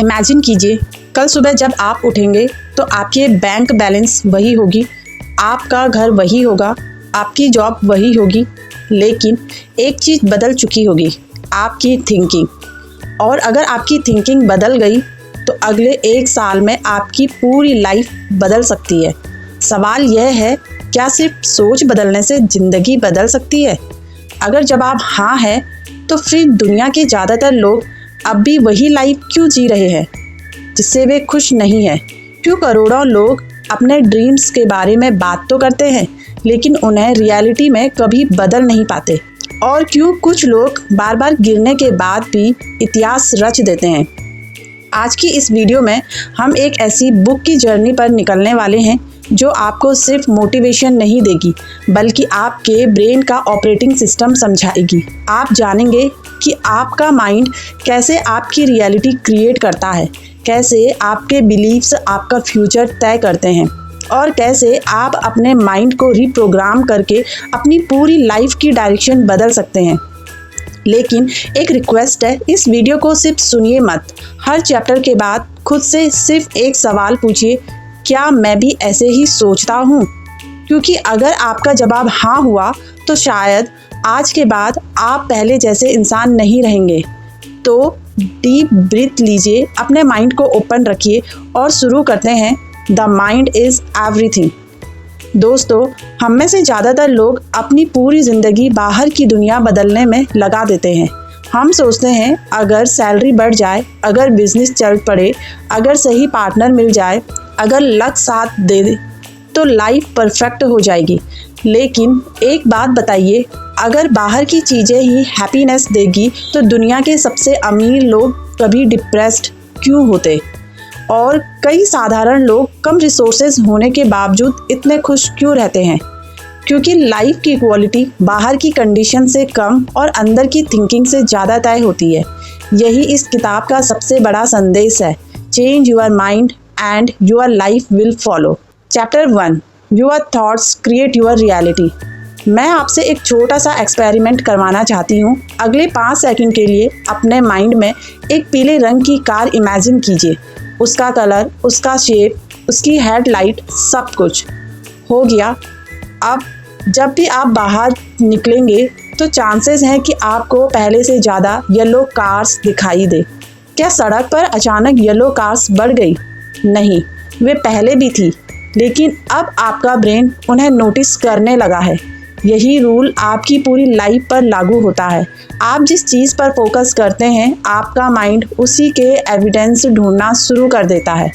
Imagine कीजिए, कल सुबह जब आप उठेंगे तो आपके बैंक बैलेंस वही होगी, आपका घर वही होगा, आपकी जॉब वही होगी, लेकिन एक चीज़ बदल चुकी होगी, आपकी थिंकिंग। और अगर आपकी थिंकिंग बदल गई तो अगले 1 साल में आपकी पूरी लाइफ बदल सकती है। सवाल यह है, क्या सिर्फ सोच बदलने से ज़िंदगी बदल सकती है? अगर जवाब हाँ है तो फिर दुनिया के ज़्यादातर लोग अब भी वही लाइफ क्यों जी रहे हैं जिससे वे खुश नहीं हैं? क्यों करोड़ों लोग अपने ड्रीम्स के बारे में बात तो करते हैं लेकिन उन्हें रियलिटी में कभी बदल नहीं पाते? और क्यों कुछ लोग बार बार गिरने के बाद भी इतिहास रच देते हैं? आज की इस वीडियो में हम एक ऐसी बुक की जर्नी पर निकलने वाले हैं जो आपको सिर्फ मोटिवेशन नहीं देगी बल्कि आपके ब्रेन का ऑपरेटिंग सिस्टम समझाएगी। आप जानेंगे कि आपका माइंड कैसे आपकी रियलिटी क्रिएट करता है, कैसे आपके बिलीव्स आपका फ्यूचर तय करते हैं और कैसे आप अपने माइंड को रिप्रोग्राम करके अपनी पूरी लाइफ की डायरेक्शन बदल सकते हैं। लेकिन एक रिक्वेस्ट है, इस वीडियो को सिर्फ सुनिए मत। हर चैप्टर के बाद खुद से सिर्फ एक सवाल पूछिए, क्या मैं भी ऐसे ही सोचता हूँ? क्योंकि अगर आपका जवाब हाँ हुआ तो शायद आज के बाद आप पहले जैसे इंसान नहीं रहेंगे। तो डीप ब्रीथ लीजिए, अपने माइंड को ओपन रखिए और शुरू करते हैं द माइंड इज़ एवरीथिंग। दोस्तों, हम में से ज़्यादातर लोग अपनी पूरी ज़िंदगी बाहर की दुनिया बदलने में लगा देते हैं। हम सोचते हैं अगर सैलरी बढ़ जाए, अगर बिजनेस चल पड़े, अगर सही पार्टनर मिल जाए, अगर लक साथ दे दे तो लाइफ परफेक्ट हो जाएगी। लेकिन एक बात बताइए, अगर बाहर की चीज़ें ही हैप्पीनेस देगी तो दुनिया के सबसे अमीर लोग कभी डिप्रेस्ड क्यों होते? और कई साधारण लोग कम रिसोर्सेज होने के बावजूद इतने खुश क्यों रहते हैं? क्योंकि लाइफ की क्वालिटी बाहर की कंडीशन से कम और अंदर की थिंकिंग से ज़्यादा तय होती है। यही इस किताब का सबसे बड़ा संदेश है। Change your mind and your life will follow. Chapter 1, your thoughts create your reality. मैं आपसे एक छोटा सा एक्सपेरिमेंट करवाना चाहती हूँ। अगले 5 सेकंड के लिए अपने माइंड में एक पीले रंग की कार इमेजिन कीजिए। उसका कलर, उसका शेप, उसकी हेडलाइट, सब कुछ हो गया। अब जब भी आप बाहर निकलेंगे तो चांसेस हैं कि आपको पहले से ज़्यादा येलो कार्स दिखाई दे। क्या सड़क पर अचानक येलो कार्स बढ़ गई? नहीं, वे पहले भी थी, लेकिन अब आपका ब्रेन उन्हें नोटिस करने लगा है। यही रूल आपकी पूरी लाइफ पर लागू होता है। आप जिस चीज़ पर फोकस करते हैं, आपका माइंड उसी के एविडेंस ढूंढना शुरू कर देता है।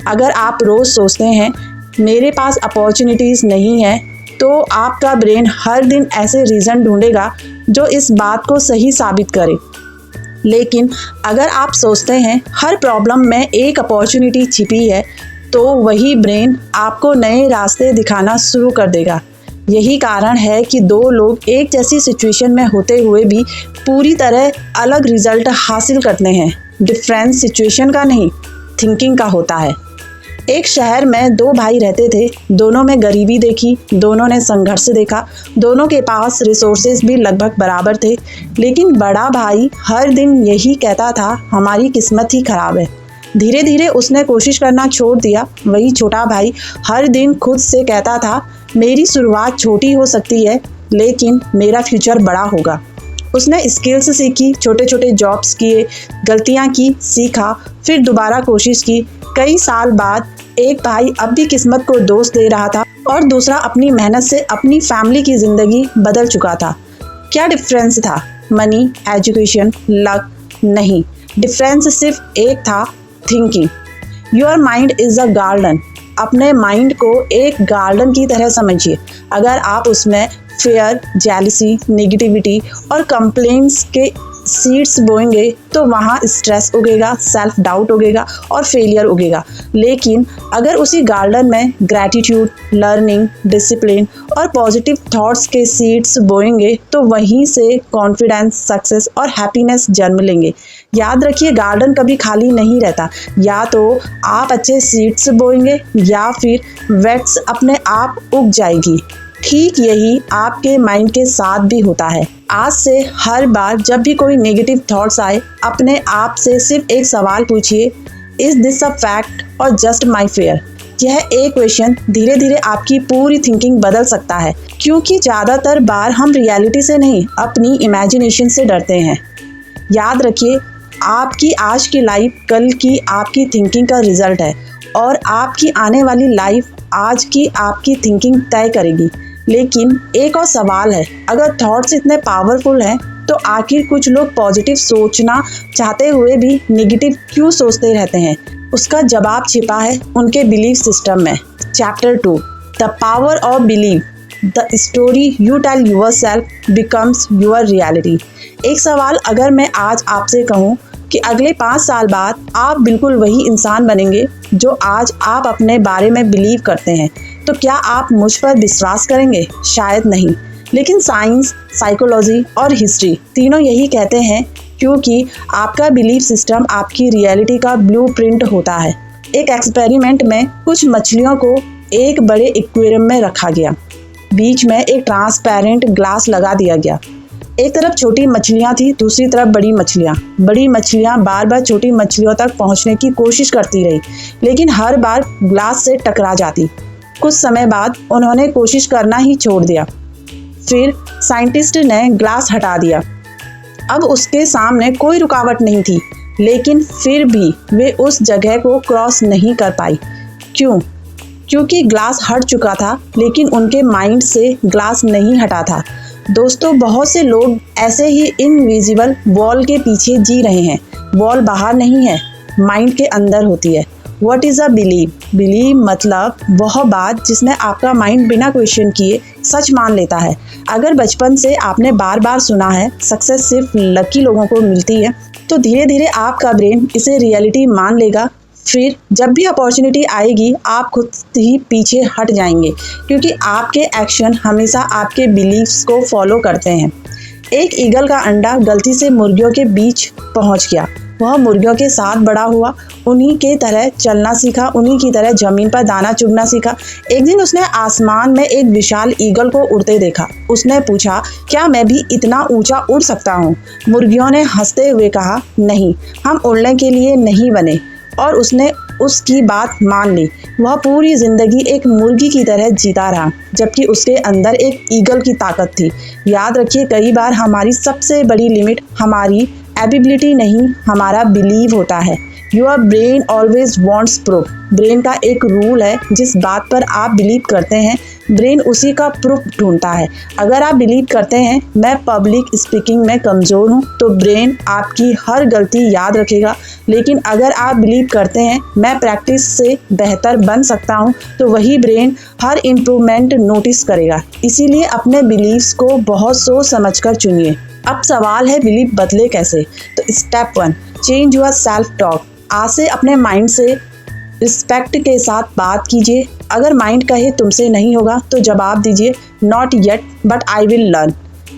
अगर आप रोज़ सोचते हैं मेरे पास अपॉर्चुनिटीज़ नहीं है, तो आपका ब्रेन हर दिन ऐसे रीज़न ढूंढेगा जो इस बात को सही साबित करे। लेकिन अगर आप सोचते हैं हर प्रॉब्लम में एक अपॉर्चुनिटी छिपी है, तो वही ब्रेन आपको नए रास्ते दिखाना शुरू कर देगा। यही कारण है कि 2 लोग एक जैसी सिचुएशन में होते हुए भी पूरी तरह अलग रिजल्ट हासिल करते हैं। डिफरेंस सिचुएशन का नहीं, थिंकिंग का होता है। एक शहर में 2 भाई रहते थे। दोनों में गरीबी देखी, दोनों ने संघर्ष देखा, दोनों के पास रिसोर्सेज भी लगभग बराबर थे। लेकिन बड़ा भाई हर दिन यही कहता था, हमारी किस्मत ही खराब है। धीरे धीरे उसने कोशिश करना छोड़ दिया। वही छोटा भाई हर दिन खुद से कहता था, मेरी शुरुआत छोटी हो सकती है लेकिन मेरा फ्यूचर बड़ा होगा। उसने स्किल्स सीखी, छोटे छोटे जॉब्स किए, गलतियां की, सीखा, फिर दोबारा कोशिश की। कई साल बाद एक भाई अब भी किस्मत को दोष दे रहा था और दूसरा अपनी मेहनत से अपनी फैमिली की ज़िंदगी बदल चुका था। क्या डिफरेंस था? Money, education, luck? नहीं, डिफरेंस सिर्फ एक था, thinking. Your mind is a garden. अपने माइंड को एक गार्डन की तरह समझिए। अगर आप उसमें फेयर, जेलसी, नेगेटिविटी और कंप्लेंट्स के सीड्स बोएंगे तो वहाँ स्ट्रेस उगेगा, सेल्फ डाउट उगेगा और फेलियर उगेगा। लेकिन अगर उसी गार्डन में ग्रैटिट्यूड, लर्निंग, डिसिप्लिन और पॉजिटिव थॉट्स के सीड्स बोएंगे तो वहीं से कॉन्फिडेंस, सक्सेस और हैप्पीनेस जन्म लेंगे। याद रखिए, गार्डन कभी खाली नहीं रहता। या तो आप अच्छे सीड्स बोएंगे या फिर वेट्स अपने आप उग जाएगी। ठीक यही आपके माइंड के साथ भी होता है। आज से हर बार जब भी कोई नेगेटिव थॉट्स आए, अपने आप से सिर्फ एक सवाल पूछिए, इज दिस अ फैक्ट और जस्ट माई फेयर। यह एक क्वेश्चन धीरे धीरे आपकी पूरी थिंकिंग बदल सकता है, क्योंकि ज़्यादातर बार हम रियलिटी से नहीं, अपनी इमेजिनेशन से डरते हैं। याद रखिए, आपकी आज की लाइफ कल की आपकी थिंकिंग का रिजल्ट है, और आपकी आने वाली लाइफ आज की आपकी थिंकिंग तय करेगी। लेकिन एक और सवाल है, अगर थॉट्स इतने पावरफुल हैं तो आखिर कुछ लोग पॉजिटिव सोचना चाहते हुए भी नेगेटिव क्यों सोचते रहते हैं? उसका जवाब छिपा है उनके बिलीफ सिस्टम में। Chapter 2, the power of belief, the story you tell yourself becomes your reality. एक सवाल, अगर मैं आज आपसे कहूँ कि अगले 5 साल बाद आप बिल्कुल वही इंसान बनेंगे जो आज आप अपने बारे में बिलीव करते हैं, तो क्या आप मुझ पर विश्वास करेंगे? शायद नहीं। लेकिन साइंस, साइकोलॉजी और हिस्ट्री तीनों यही कहते हैं, क्योंकि आपका बिलीफ सिस्टम आपकी रियलिटी का ब्लूप्रिंट होता है। एक एक्सपेरिमेंट में कुछ मछलियों को एक बड़े एक्वेरियम में रखा गया। बीच में एक ट्रांसपेरेंट ग्लास लगा दिया गया। एक तरफ छोटी मछलियाँ थी, दूसरी तरफ बड़ी मछलियाँ। बड़ी मछलियाँ बार बार छोटी मछलियों तक पहुँचने की कोशिश करती रही, लेकिन हर बार ग्लास से टकरा जाती। कुछ समय बाद उन्होंने कोशिश करना ही छोड़ दिया। फिर साइंटिस्ट ने ग्लास हटा दिया। अब उसके सामने कोई रुकावट नहीं थी, लेकिन फिर भी वे उस जगह को क्रॉस नहीं कर पाई। क्यों? क्योंकि ग्लास हट चुका था, लेकिन उनके माइंड से ग्लास नहीं हटा था। दोस्तों, बहुत से लोग ऐसे ही इनविजिबल वॉल के पीछे जी रहे हैं। वॉल बाहर नहीं है, माइंड के अंदर होती है। What is a believe? Believe मतलब वह बात जिसमें आपका माइंड बिना क्वेश्चन किए सच मान लेता है। अगर बचपन से आपने बार बार सुना है सक्सेस सिर्फ लकी लोगों को मिलती है, तो धीरे धीरे आपका ब्रेन इसे रियलिटी मान लेगा। फिर जब भी अपॉर्चुनिटी आएगी, आप खुद ही पीछे हट जाएंगे, क्योंकि आपके एक्शन हमेशा आपके बिलीव्स को फॉलो करते हैं। एक ईगल का अंडा गलती से मुर्गियों के बीच पहुंच गया। वह मुर्गियों के साथ बड़ा हुआ, उन्हीं के तरह चलना सीखा, उन्हीं की तरह जमीन पर दाना चुगना सीखा। एक दिन उसने आसमान में एक विशाल ईगल को उड़ते देखा। उसने पूछा, क्या मैं भी इतना ऊंचा उड़ सकता हूँ? मुर्गियों ने हंसते हुए कहा, नहीं, हम उड़ने के लिए नहीं बने। और उसने उसकी बात मान ली। वह पूरी जिंदगी एक मुर्गी की तरह जीता रहा, जबकि उसके अंदर एक ईगल की ताकत थी। याद रखिए, कई बार हमारी सबसे बड़ी लिमिट हमारी एबिलिटी नहीं, हमारा बिलीव होता है। Your brain always wants proof. Brain का एक रूल है, जिस बात पर आप बिलीव करते हैं, ब्रेन उसी का प्रूफ ढूंढता है। अगर आप बिलीव करते हैं मैं पब्लिक स्पीकिंग में कमज़ोर हूँ, तो ब्रेन आपकी हर गलती याद रखेगा। लेकिन अगर आप बिलीव करते हैं मैं प्रैक्टिस से बेहतर बन सकता हूँ, तो वही ब्रेन हर इम्प्रूवमेंट नोटिस करेगा। इसीलिए अपने बिलीव्स को बहुत सोच समझ कर चुनिए। अब सवाल है, बिलीव बदले कैसे? तो step 1, change your self talk. आज से अपने माइंड से रिस्पेक्ट के साथ बात कीजिए। अगर माइंड कहे तुमसे नहीं होगा, तो जवाब दीजिए, not yet but I will learn.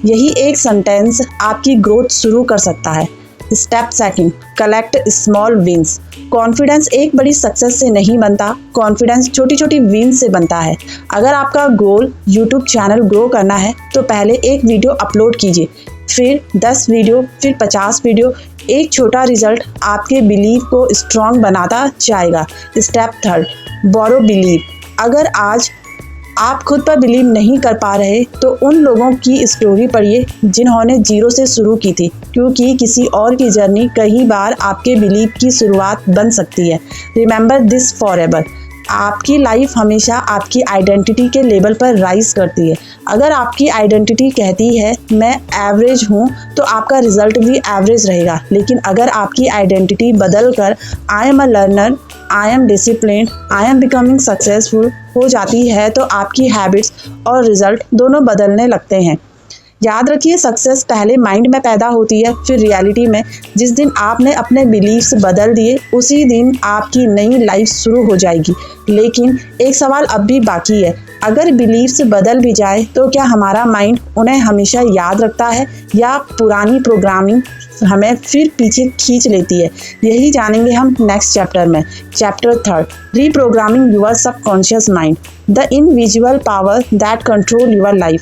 यही एक सेंटेंस आपकी ग्रोथ शुरू कर सकता है। Step 2, collect small wins. Confidence एक बड़ी सक्सेस से नहीं बनता, कॉन्फिडेंस छोटी छोटी विंस से बनता है। अगर आपका गोल यूट्यूब चैनल ग्रो करना है, तो पहले एक वीडियो अपलोड कीजिए, फिर 10 वीडियो, फिर 50 वीडियो। एक छोटा रिजल्ट आपके बिलीव को स्ट्रॉन्ग बनाता जाएगा। स्टेप 3, बोरो बिलीव। अगर आज आप खुद पर बिलीव नहीं कर पा रहे, तो उन लोगों की स्टोरी पढ़िए जिन्होंने 0 से शुरू की थी, क्योंकि किसी और की जर्नी कई बार आपके बिलीव की शुरुआत बन सकती है। Remember this forever. आपकी लाइफ हमेशा आपकी आइडेंटिटी के लेवल पर राइज करती है। अगर आपकी आइडेंटिटी कहती है मैं एवरेज हूँ, तो आपका रिजल्ट भी एवरेज रहेगा। लेकिन अगर आपकी आइडेंटिटी बदल कर I am a learner, I am disciplined, I am becoming successful हो जाती है, तो आपकी हैबिट्स और रिजल्ट दोनों बदलने लगते हैं। याद रखिए, सक्सेस पहले माइंड में पैदा होती है, फिर रियलिटी में। जिस दिन आपने अपने बिलीफ्स बदल दिए, उसी दिन आपकी नई लाइफ शुरू हो जाएगी। लेकिन एक सवाल अब भी बाकी है, अगर बिलीफ्स बदल भी जाए तो क्या हमारा माइंड उन्हें हमेशा याद रखता है, या पुरानी प्रोग्रामिंग हमें फिर पीछे खींच लेती है? यही जानेंगे हम नेक्स्ट चैप्टर में। Chapter 3, reprogramming your subconscious mind, the invisible power that control your life.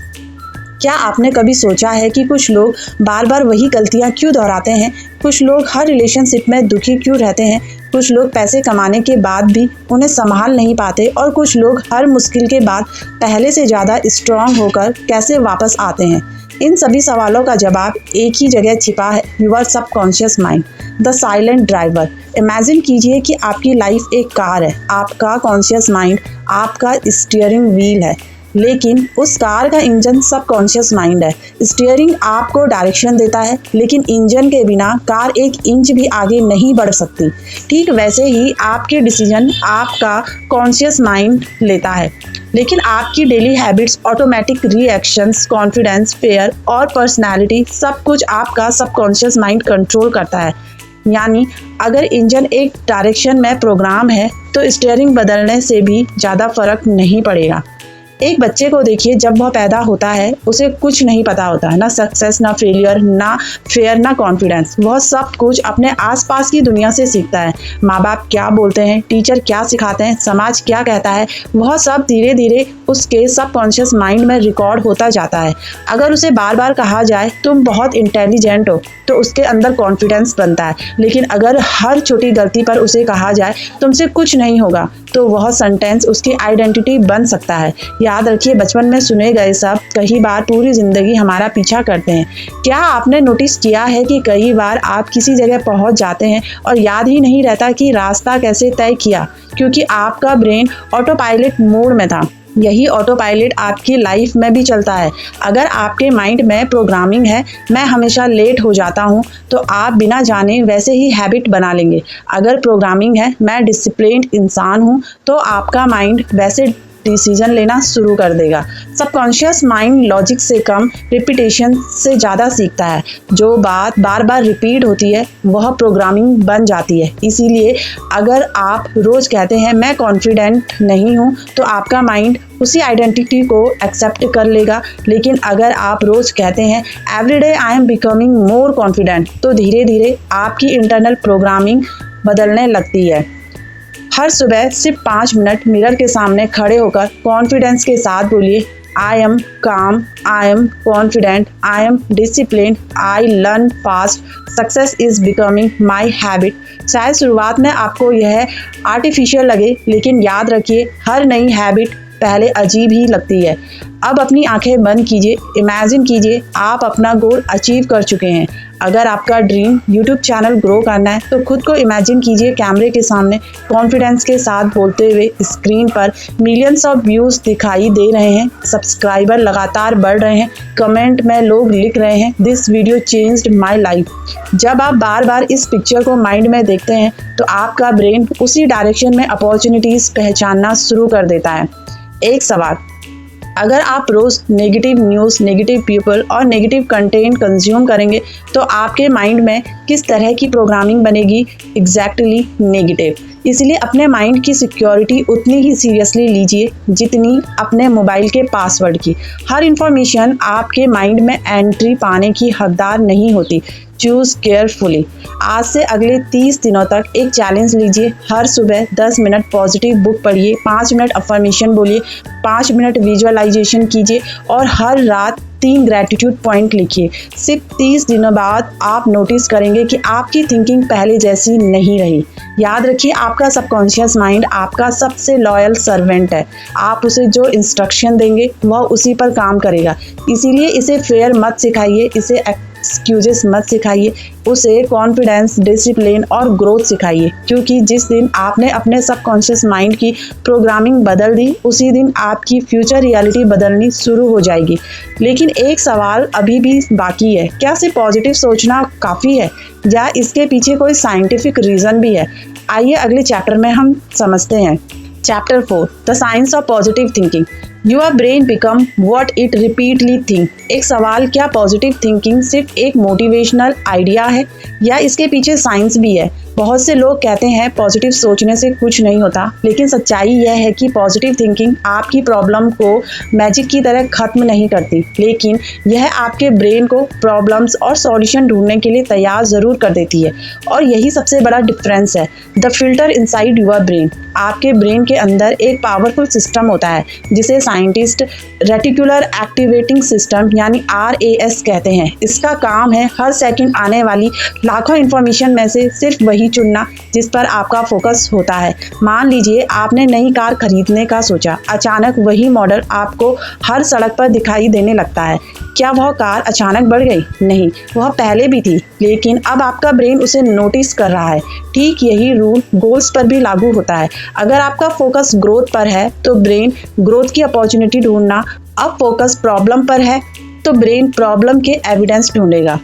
क्या आपने कभी सोचा है कि कुछ लोग बार बार वही गलतियां क्यों दोहराते हैं? कुछ लोग हर रिलेशनशिप में दुखी क्यों रहते हैं? कुछ लोग पैसे कमाने के बाद भी उन्हें संभाल नहीं पाते, और कुछ लोग हर मुश्किल के बाद पहले से ज़्यादा स्ट्रांग होकर कैसे वापस आते हैं? इन सभी सवालों का जवाब एक ही जगह छिपा है, your subconscious mind, the silent driver. Imagine कीजिए कि आपकी लाइफ एक कार है, आपका कॉन्शियस माइंड आपका स्टीयरिंग व्हील है, लेकिन उस कार का इंजन सबकॉन्शियस माइंड है। स्टीयरिंग आपको डायरेक्शन देता है, लेकिन इंजन के बिना कार एक इंच भी आगे नहीं बढ़ सकती। ठीक वैसे ही आपके डिसीजन आपका कॉन्शियस माइंड लेता है, लेकिन आपकी daily habits, automatic reactions, confidence, fair और पर्सनैलिटी, सब कुछ आपका सबकॉन्शियस माइंड कंट्रोल करता है। यानी अगर इंजन एक डायरेक्शन में प्रोग्राम है तो स्टीयरिंग बदलने से भी ज़्यादा फर्क नहीं पड़ेगा। एक बच्चे को देखिए, जब वह पैदा होता है उसे कुछ नहीं पता होता है, ना सक्सेस, ना फेलियर, ना फेयर, ना कॉन्फिडेंस। वह सब कुछ अपने आसपास की दुनिया से सीखता है। माँ बाप क्या बोलते हैं, टीचर क्या सिखाते हैं, समाज क्या कहता है, वह सब धीरे धीरे उसके सबकॉन्शियस माइंड में रिकॉर्ड होता जाता है। अगर उसे बार बार कहा जाए तुम बहुत इंटेलिजेंट हो, तो उसके अंदर कॉन्फिडेंस बनता है। लेकिन अगर हर छोटी गलती पर उसे कहा जाए तुमसे कुछ नहीं होगा, तो वह सेंटेंस उसकी आइडेंटिटी बन सकता है। याद रखिए, बचपन में सुने गए शब्द कई बार पूरी जिंदगी हमारा पीछा करते हैं। क्या आपने नोटिस किया है कि कई बार आप किसी जगह पहुंच जाते हैं और याद ही नहीं रहता कि रास्ता कैसे तय किया, क्योंकि आपका ब्रेन ऑटो पायलट मोड में था। यही ऑटो पायलट आपकी लाइफ में भी चलता है। अगर आपके माइंड में प्रोग्रामिंग है, मैं हमेशा लेट हो जाता हूँ, तो आप बिना जाने वैसे ही हैबिट बना लेंगे। अगर प्रोग्रामिंग है, मैं डिसिप्लिन्ड इंसान हूँ, तो आपका माइंड वैसे डिसीजन लेना शुरू कर देगा। सबकॉन्शियस माइंड लॉजिक से कम रिपीटेशन से ज़्यादा सीखता है। जो बात बार बार रिपीट होती है वह प्रोग्रामिंग बन जाती है। इसीलिए अगर आप रोज़ कहते हैं मैं कॉन्फिडेंट नहीं हूँ, तो आपका माइंड उसी आइडेंटिटी को एक्सेप्ट कर लेगा। लेकिन अगर आप रोज़ कहते हैं everyday I am becoming more confident, तो धीरे धीरे आपकी इंटरनल प्रोग्रामिंग बदलने लगती है। हर सुबह सिर्फ 5 मिनट मिरर के सामने खड़े होकर कॉन्फिडेंस के साथ बोलिए, आई एम काम, I am confident, I am disciplined, I learn fast, success is becoming my habit. शायद शुरुआत में आपको यह आर्टिफिशियल लगे, लेकिन याद रखिए, हर नई हैबिट पहले अजीब ही लगती है। अब अपनी आंखें बंद कीजिए, इमेजिन कीजिए आप अपना गोल अचीव कर चुके हैं। अगर आपका ड्रीम यूट्यूब चैनल ग्रो करना है, तो खुद को इमेजिन कीजिए कैमरे के सामने कॉन्फिडेंस के साथ बोलते हुए। स्क्रीन पर मिलियंस ऑफ व्यूज़ दिखाई दे रहे हैं, सब्सक्राइबर लगातार बढ़ रहे हैं, कमेंट में लोग लिख रहे हैं this video changed my life. जब आप बार बार इस पिक्चर को माइंड में देखते हैं, तो आपका ब्रेन उसी डायरेक्शन में अपॉर्चुनिटीज़ पहचानना शुरू कर देता है। एक सवाल, अगर आप रोज़ नेगेटिव न्यूज़, नेगेटिव पीपल और नेगेटिव कंटेंट कंज्यूम करेंगे, तो आपके माइंड में किस तरह की प्रोग्रामिंग बनेगी? Exactly negative. इसलिए अपने माइंड की सिक्योरिटी उतनी ही सीरियसली लीजिए जितनी अपने मोबाइल के पासवर्ड की। हर इंफॉर्मेशन आपके माइंड में एंट्री पाने की हकदार नहीं होती। Choose carefully. आज से अगले 30 दिनों तक एक चैलेंज लीजिए। हर सुबह 10 मिनट पॉजिटिव बुक पढ़िए, 5 मिनट अफर्मेशन बोलिए, 5 मिनट विजुअलाइजेशन कीजिए और हर रात 3 ग्रैटिट्यूड पॉइंट लिखिए। सिर्फ 30 दिनों बाद आप नोटिस करेंगे कि आपकी थिंकिंग पहले जैसी नहीं रही। याद रखिए, आपका सबकॉन्शियस माइंड आपका सबसे लॉयल सर्वेंट है। आप उसे जो इंस्ट्रक्शन देंगे वह उसी पर काम करेगा। इसीलिए इसे फेयर मत सिखाइए, इसे एक्सक्यूजेस मत सिखाइए, उसे कॉन्फिडेंस, डिसिप्लिन और ग्रोथ सिखाइए। क्योंकि जिस दिन आपने अपने सबकॉन्शियस माइंड की प्रोग्रामिंग बदल दी, उसी दिन आपकी फ्यूचर रियलिटी बदलनी शुरू हो जाएगी। लेकिन एक सवाल अभी भी बाकी है, क्या सिर्फ पॉजिटिव सोचना काफ़ी है या इसके पीछे कोई साइंटिफिक रीज़न भी है? आइए अगले चैप्टर में हम समझते हैं। Chapter 4, the science of positive thinking. Your brain become what it repeatedly think. एक सवाल, क्या पॉजिटिव थिंकिंग सिर्फ एक मोटिवेशनल आइडिया है या इसके पीछे साइंस भी है? बहुत से लोग कहते हैं पॉजिटिव सोचने से कुछ नहीं होता, लेकिन सच्चाई यह है कि पॉजिटिव थिंकिंग आपकी प्रॉब्लम को मैजिक की तरह खत्म नहीं करती, लेकिन यह आपके ब्रेन को प्रॉब्लम्स और सॉल्यूशन ढूंढने के लिए तैयार ज़रूर कर देती है। और यही सबसे बड़ा डिफरेंस है। The filter inside your brain. आपके ब्रेन के अंदर एक पावरफुल सिस्टम होता है जिसे साइंटिस्ट रेटिकुलर एक्टिवेटिंग सिस्टम यानी RAS कहते हैं। इसका काम है हर सेकंड आने वाली लाखों इन्फॉर्मेशन में से सिर्फ वही चुनना जिस पर आपका फोकस होता है। मान लीजिए आपने नई कार खरीदने का सोचा, अचानक वही मॉडल आपको हर सड़क पर दिखाई देने लगता है। क्या वह कार अचानक बढ़ गई? नहीं, वह पहले भी थी, लेकिन अब आपका ब्रेन उसे नोटिस कर रहा है। ठीक यही रूल गोल्स पर भी लागू होता है। अगर आपका फोकस ग्रोथ पर है तो ब्रेन ग्रोथ की अपॉर्चुनिटी ढूंढना, अब फोकस प्रॉब्लम पर है तो ब्रेन प्रॉब्लम के एविडेंस ढूंढेगा।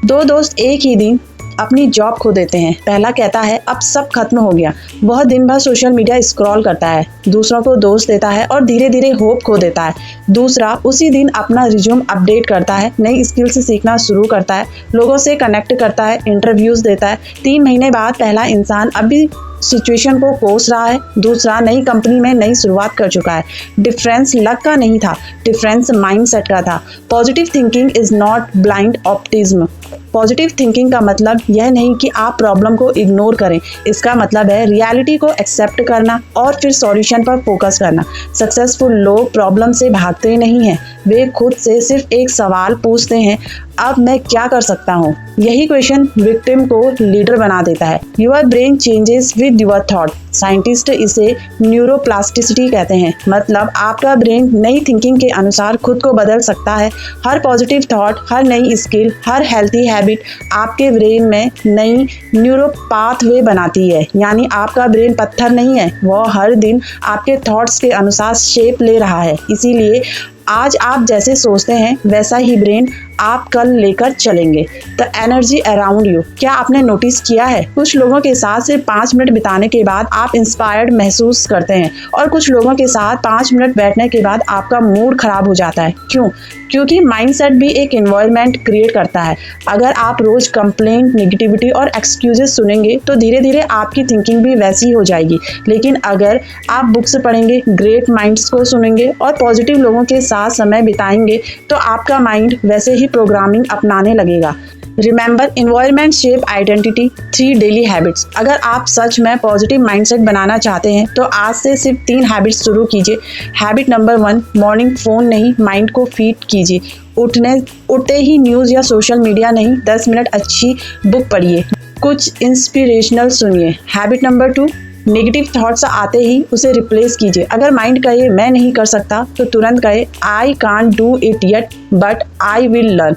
दो दोस्त एक ही दिन अपनी जॉब खो देते हैं। पहला कहता है अब सब खत्म हो गया। वह दिन भर सोशल मीडिया स्क्रॉल करता है, दूसरों को दोष देता है और धीरे धीरे होप खो देता है। दूसरा उसी दिन अपना रिज्यूम अपडेट करता है, नई स्किल्स सीखना शुरू करता है, लोगों से कनेक्ट करता है, इंटरव्यूज देता है। 3 महीने बाद पहला इंसान अभी सिचुएशन को कोस रहा है, दूसरा नई कंपनी में नई शुरुआत कर चुका है। डिफरेंस लक का नहीं था, डिफरेंस माइंडसेट का था। Positive thinking is not blind optimism. Positive thinking का मतलब यह नहीं कि आप प्रॉब्लम को इग्नोर करें, इसका मतलब है रियलिटी को एक्सेप्ट करना और फिर सॉल्यूशन पर फोकस करना। सक्सेसफुल लोग प्रॉब्लम से भागते नहीं हैं, वे खुद से सिर्फ एक सवाल पूछते हैं, अब मैं क्या कर सकता हूँ? यही क्वेश्चन विक्टिम को लीडर बना देता है। Your brain changes with your thought. Scientist इसे न्यूरोप्लास्टिसिटी कहते हैं, मतलब आपका ब्रेन नई थिंकिंग के अनुसार खुद को बदल सकता है। हर पॉजिटिव थॉट, हर नई स्किल, हर हेल्थी हैबिट आपके ब्रेन में नई न्यूरो पाथवे बनाती है। यानी आपका ब्रेन पत्थर नहीं है, वह हर दिन आपके थॉट्स के अनुसार शेप ले रहा है। इसीलिए आज आप जैसे सोचते हैं वैसा ही ब्रेन आप कल लेकर चलेंगे। The energy around you. क्या आपने नोटिस किया है कुछ लोगों के साथ सिर्फ 5 मिनट बिताने के बाद आप इंस्पायर्ड महसूस करते हैं और कुछ लोगों के साथ 5 मिनट बैठने के बाद आपका मूड खराब हो जाता है? क्यों? क्योंकि माइंडसेट भी एक एनवायरनमेंट क्रिएट करता है। अगर आप रोज कंप्लेंट, नेगेटिविटी और एक्सक्यूजेस सुनेंगे तो धीरे धीरे आपकी थिंकिंग भी वैसी हो जाएगी। लेकिन अगर आप बुक्स पढ़ेंगे, ग्रेट माइंड्स को सुनेंगे और पॉजिटिव लोगों के साथ समय बिताएंगे तो आपका माइंड वैसे ही प्रोग्रामिंग अपनाने लगेगा। Remember, environment shape identity. 3 daily habits. अगर आप सच में पॉजिटिव माइंडसेट बनाना चाहते हैं तो आज से सिर्फ 3 हैबिट्स शुरू कीजिए। हैबिट नंबर 1, मॉर्निंग फ़ोन नहीं, माइंड को फीड कीजिए। उठते ही न्यूज़ या सोशल मीडिया नहीं, 10 मिनट अच्छी बुक पढ़िए, कुछ इंस्पिरेशनल सुनिए। हैबिट नंबर 2, नेगेटिव थॉट्स आते ही उसे रिप्लेस कीजिए। अगर माइंड कहे मैं नहीं कर सकता तो तुरंत कहे I can't do it yet but I will learn.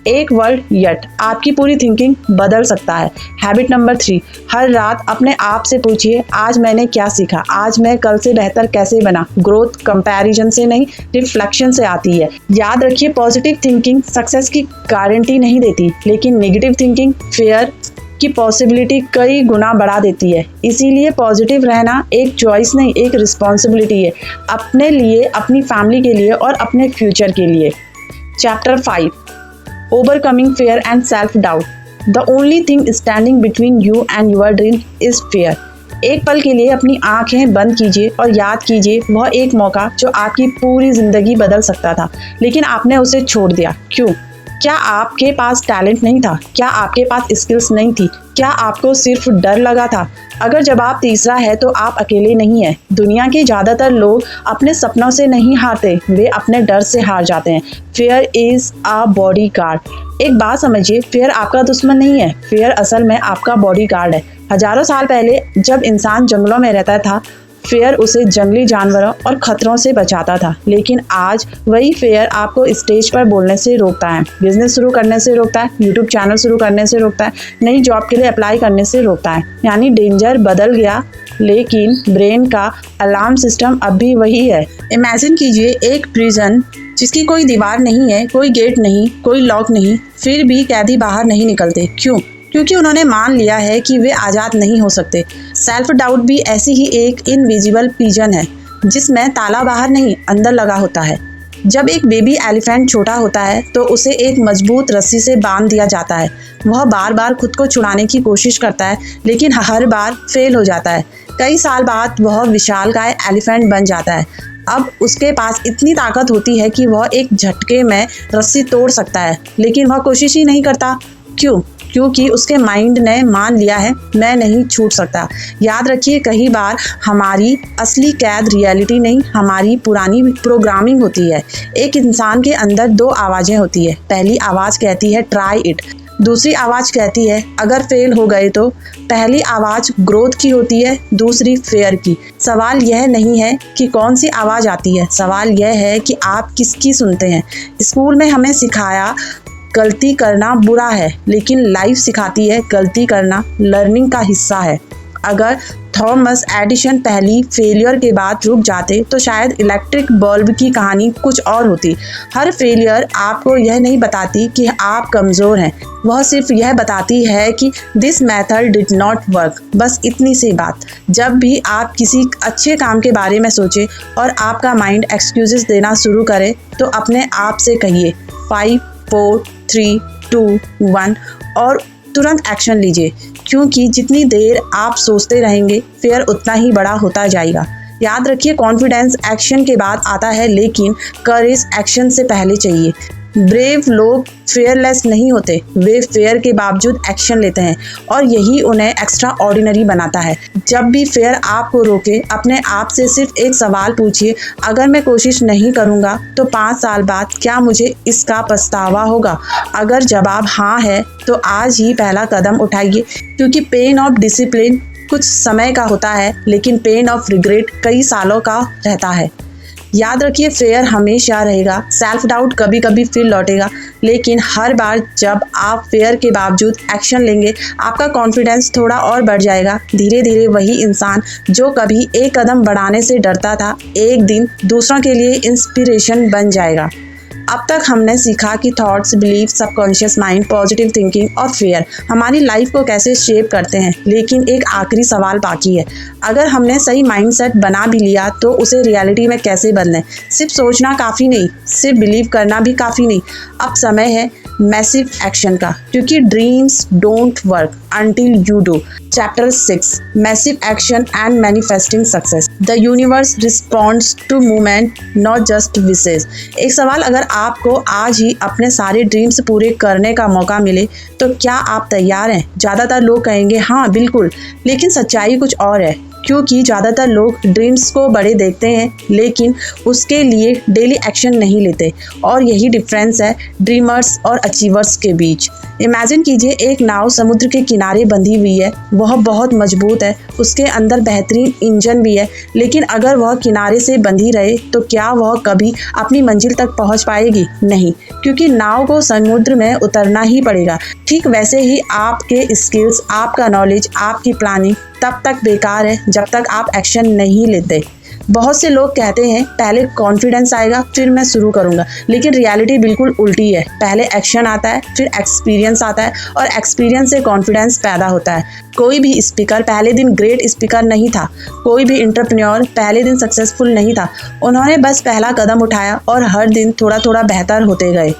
एक वर्ड येट आपकी पूरी थिंकिंग बदल सकता है। हैबिट नंबर 3, हर रात अपने आप से पूछिए आज मैंने क्या सीखा, आज मैं कल से बेहतर कैसे बना। ग्रोथ कंपैरिजन से नहीं, रिफ्लेक्शन से आती है। याद रखिए, पॉजिटिव थिंकिंग सक्सेस की गारंटी नहीं देती, लेकिन नेगेटिव थिंकिंग फेयर की पॉसिबिलिटी कई गुना बढ़ा देती है। इसीलिए पॉजिटिव रहना एक चॉइस नहीं, एक रिस्पॉन्सिबिलिटी है, अपने लिए, अपनी फैमिली के लिए और अपने फ्यूचर के लिए। Chapter 5, overcoming fair and self doubt. The only thing standing between you and your dream is fair. एक पल के लिए अपनी आंखें बंद कीजिए और याद कीजिए वह एक मौका जो आपकी पूरी जिंदगी बदल सकता था, लेकिन आपने उसे छोड़ दिया। क्यों? क्या आपके पास टैलेंट नहीं था? क्या आपके पास स्किल्स नहीं थी? क्या आपको सिर्फ डर लगा था? अगर जवाब तीसरा है तो आप अकेले नहीं हैं। दुनिया के ज़्यादातर लोग अपने सपनों से नहीं हारते, वे अपने डर से हार जाते हैं। Fair is a body guard. एक बात समझिए, फेयर आपका दुश्मन नहीं है, फेयर असल में आपका बॉडी गार्ड है। हजारों साल पहले जब इंसान जंगलों में रहता था, फेयर उसे जंगली जानवरों और खतरों से बचाता था। लेकिन आज वही फेयर आपको स्टेज पर बोलने से रोकता है, बिजनेस शुरू करने से रोकता है, यूट्यूब चैनल शुरू करने से रोकता है, नई जॉब के लिए अप्लाई करने से रोकता है। यानी डेंजर बदल गया, लेकिन ब्रेन का अलार्म सिस्टम अब भी वही है। इमेजिन कीजिए एक प्रिजन जिसकी कोई दीवार नहीं है, कोई गेट नहीं, कोई लॉक नहीं, फिर भी कैदी बाहर नहीं निकलते। क्यों? क्योंकि उन्होंने मान लिया है कि वे आज़ाद नहीं हो सकते। सेल्फ डाउट भी ऐसी ही एक इनविजिबल प्रिजन है। जिसमें ताला बाहर नहीं अंदर लगा होता है। जब एक बेबी एलिफेंट छोटा होता है तो उसे एक मजबूत रस्सी से बांध दिया जाता है। वह बार बार खुद को छुड़ाने की कोशिश करता है लेकिन हर बार फेल हो जाता है। कई साल बाद वह विशालकाय एलिफेंट बन जाता है। अब उसके पास इतनी ताकत होती है कि वह एक झटके में रस्सी तोड़ सकता है, लेकिन वह कोशिश ही नहीं करता। क्यों? क्योंकि उसके माइंड ने मान लिया है मैं नहीं छूट सकता। याद रखिए, कई बार हमारी असली कैद रियलिटी नहीं, हमारी पुरानी प्रोग्रामिंग होती है। एक इंसान के अंदर दो आवाज़ें होती है। पहली आवाज़ कहती है ट्राई इट, दूसरी आवाज़ कहती है अगर फेल हो गए तो। पहली आवाज़ ग्रोथ की होती है, दूसरी फेयर की। सवाल यह नहीं है कि कौन सी आवाज़ आती है, सवाल यह है कि आप किसकी सुनते हैं। स्कूल में हमें सिखाया गलती करना बुरा है, लेकिन लाइफ सिखाती है गलती करना लर्निंग का हिस्सा है। अगर थॉमस एडिसन पहली फेलियर के बाद रुक जाते तो शायद इलेक्ट्रिक बल्ब की कहानी कुछ और होती। हर फेलियर आपको यह नहीं बताती कि आप कमज़ोर हैं, वह सिर्फ यह बताती है कि this method did not work. बस इतनी सी बात। जब भी आप किसी अच्छे काम के बारे में सोचें और आपका माइंड एक्सक्यूजेस देना शुरू करे तो अपने आप से कहिए 5 4 3 2 1 और तुरंत एक्शन लीजिए, क्योंकि जितनी देर आप सोचते रहेंगे फेयर उतना ही बड़ा होता जाएगा। याद रखिए, कॉन्फिडेंस एक्शन के बाद आता है, लेकिन करेज एक्शन से पहले चाहिए। ब्रेव लोग फेयरलेस नहीं होते, वे फेयर के बावजूद एक्शन लेते हैं और यही उन्हें एक्स्ट्रा ऑर्डिनरी बनाता है। जब भी फेयर आपको रोके, अपने आप से सिर्फ एक सवाल पूछिए, अगर मैं कोशिश नहीं करूँगा तो 5 साल बाद क्या मुझे इसका पछतावा होगा? अगर जवाब हाँ है तो आज ही पहला कदम उठाइए, क्योंकि पेन ऑफ डिसिप्लिन कुछ समय का होता है, लेकिन पेन ऑफ रिग्रेट कई सालों का रहता है। याद रखिए, फेयर हमेशा रहेगा, सेल्फ डाउट कभी कभी फिर लौटेगा, लेकिन हर बार जब आप फेयर के बावजूद एक्शन लेंगे, आपका कॉन्फिडेंस थोड़ा और बढ़ जाएगा। धीरे धीरे वही इंसान जो कभी एक कदम बढ़ाने से डरता था, एक दिन दूसरों के लिए इंस्पिरेशन बन जाएगा। अब तक हमने सीखा कि thoughts, belief, subconscious mind, positive thinking और फेयर हमारी लाइफ को कैसे शेप करते हैं, लेकिन एक आखिरी सवाल बाकी है। अगर हमने सही माइंडसेट बना भी लिया तो उसे रियलिटी में कैसे बदलें? सिर्फ सोचना काफ़ी नहीं, सिर्फ बिलीव करना भी काफ़ी नहीं। अब समय है मैसिव एक्शन का, क्योंकि dreams don't work until you do। Chapter 6 Massive Action and Manifesting Success। The universe responds to movement, not just wishes। एक सवाल, अगर आपको आज ही अपने सारे ड्रीम्स पूरे करने का मौका मिले तो क्या आप तैयार हैं? ज़्यादातर लोग कहेंगे हाँ बिल्कुल, लेकिन सच्चाई कुछ और है, क्योंकि ज़्यादातर लोग ड्रीम्स को बड़े देखते हैं लेकिन उसके लिए डेली एक्शन नहीं लेते, और यही डिफरेंस है ड्रीमर्स और अचीवर्स के बीच। इमेजिन कीजिए, एक नाव समुद्र के किनारे बंधी हुई है, वह बहुत मजबूत है, उसके अंदर बेहतरीन इंजन भी है, लेकिन अगर वह किनारे से बंधी रहे तो क्या वह कभी अपनी मंजिल तक पहुंच पाएगी? नहीं, क्योंकि नाव को समुद्र में उतरना ही पड़ेगा। ठीक वैसे ही आपके स्किल्स, आपका नॉलेज, आपकी प्लानिंग तब तक बेकार है जब तक आप एक्शन नहीं लेते। बहुत से लोग कहते हैं पहले कॉन्फिडेंस आएगा फिर मैं शुरू करूंगा, लेकिन रियलिटी बिल्कुल उल्टी है। पहले एक्शन आता है, फिर एक्सपीरियंस आता है, और एक्सपीरियंस से कॉन्फिडेंस पैदा होता है। कोई भी स्पीकर पहले दिन ग्रेट स्पीकर नहीं था, कोई भी एंटरप्रेन्योर पहले दिन सक्सेसफुल नहीं था। उन्होंने बस पहला कदम उठाया और हर दिन थोड़ा थोड़ा बेहतर होते गए।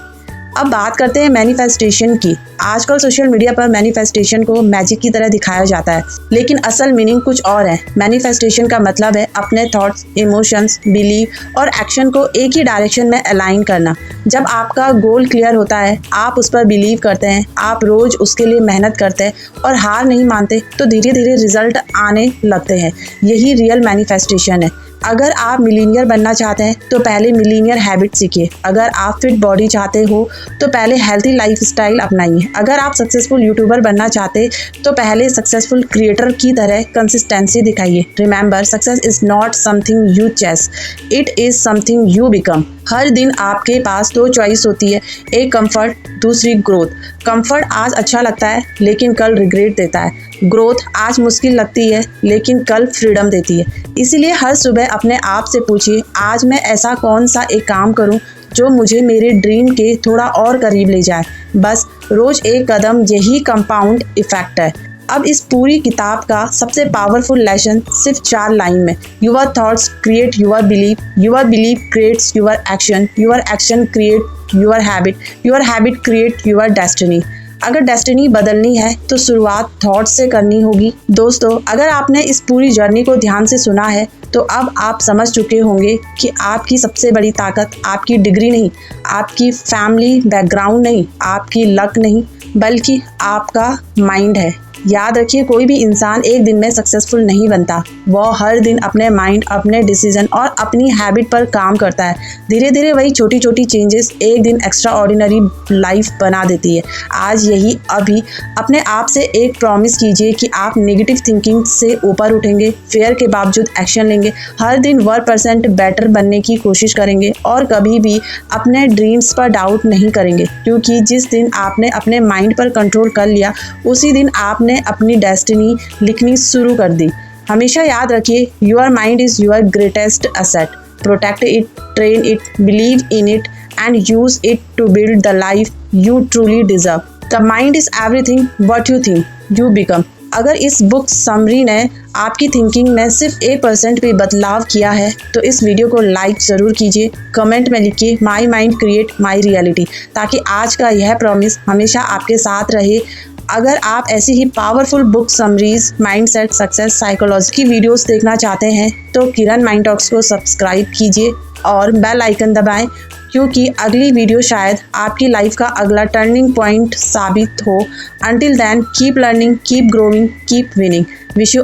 अब बात करते हैं मैनिफेस्टेशन की। आजकल सोशल मीडिया पर मैनिफेस्टेशन को मैजिक की तरह दिखाया जाता है, लेकिन असल मीनिंग कुछ और है। मैनिफेस्टेशन का मतलब है अपने थॉट्स, इमोशंस, बिलीव और एक्शन को एक ही डायरेक्शन में अलाइन करना। जब आपका गोल क्लियर होता है, आप उस पर बिलीव करते हैं, आप रोज उसके लिए मेहनत करते हैं और हार नहीं मानते, तो धीरे धीरे रिजल्ट आने लगते हैं। यही रियल मैनिफेस्टेशन है। अगर आप मिलीनियर बनना चाहते हैं तो पहले मिलीनियर हैबिट सीखिए। अगर आप फिट बॉडी चाहते हो तो पहले हेल्थी लाइफस्टाइल अपनाइए। अगर आप सक्सेसफुल यूट्यूबर बनना चाहते तो पहले सक्सेसफुल क्रिएटर की तरह कंसिस्टेंसी दिखाइए। Remember, success is not something you chase, it is something you become. हर दिन आपके पास 2 चॉइस होती है, एक कंफर्ट, दूसरी ग्रोथ। कंफर्ट आज अच्छा लगता है लेकिन कल रिग्रेट देता है। ग्रोथ आज मुश्किल लगती है लेकिन कल फ्रीडम देती है। इसीलिए हर सुबह अपने आप से पूछिए, आज मैं ऐसा कौन सा एक काम करूं जो मुझे मेरे ड्रीम के थोड़ा और करीब ले जाए। बस रोज एक कदम, यही कंपाउंड इफेक्ट है। अब इस पूरी किताब का सबसे पावरफुल लेसन सिर्फ 4 लाइन में। Your thoughts create your belief creates your action create your habit create your destiny. अगर डेस्टिनी बदलनी है तो शुरुआत थॉट से करनी होगी। दोस्तों, अगर आपने इस पूरी जर्नी को ध्यान से सुना है तो अब आप समझ चुके होंगे कि आपकी सबसे बड़ी ताकत आपकी डिग्री नहीं, आपकी फैमिली बैकग्राउंड नहीं, आपकी लक नहीं, बल्कि आपका माइंड है। याद रखिए, कोई भी इंसान एक दिन में सक्सेसफुल नहीं बनता। वह हर दिन अपने माइंड, अपने डिसीजन और अपनी हैबिट पर काम करता है। धीरे धीरे वही छोटी छोटी चेंजेस एक दिन एक्स्ट्रा ऑर्डिनरी लाइफ बना देती है। आज यही अभी अपने आप से एक प्रॉमिस कीजिए कि आप नेगेटिव थिंकिंग से ऊपर उठेंगे, फेयर के बावजूद एक्शन लेंगे, हर दिन 1% बेटर बनने की कोशिश करेंगे और कभी भी अपने ड्रीम्स पर डाउट नहीं करेंगे, क्योंकि जिस दिन आपने अपने माइंड पर कंट्रोल कर लिया उसी दिन आपने अपनी डेस्टिनी लिखनी शुरू कर दी। हमेशा याद रखिए, your mind is your greatest asset. Protect it, train it, believe in it and use it to build the life you truly deserve. The mind is everything what you think you become. अगर इस book summary ने आपकी thinking में सिर्फ 1% भी बदलाव किया है तो इस वीडियो को लाइक ज़रूर कीजिए। कमेंट में लिखिए my mind create my reality, ताकि आज का यह प्रॉमिस हमेशा आपके साथ रहे। अगर आप ऐसी ही powerful book summaries, mindset, success, psychology की वीडियोस देखना चाहते हैं तो किरण माइंड टॉक्स को सब्सक्राइब कीजिए और बेल आइकन दबाएं, क्योंकि अगली वीडियो शायद आपकी लाइफ का अगला टर्निंग पॉइंट साबित हो। Until then, keep learning, keep growing, keep winning. Wish you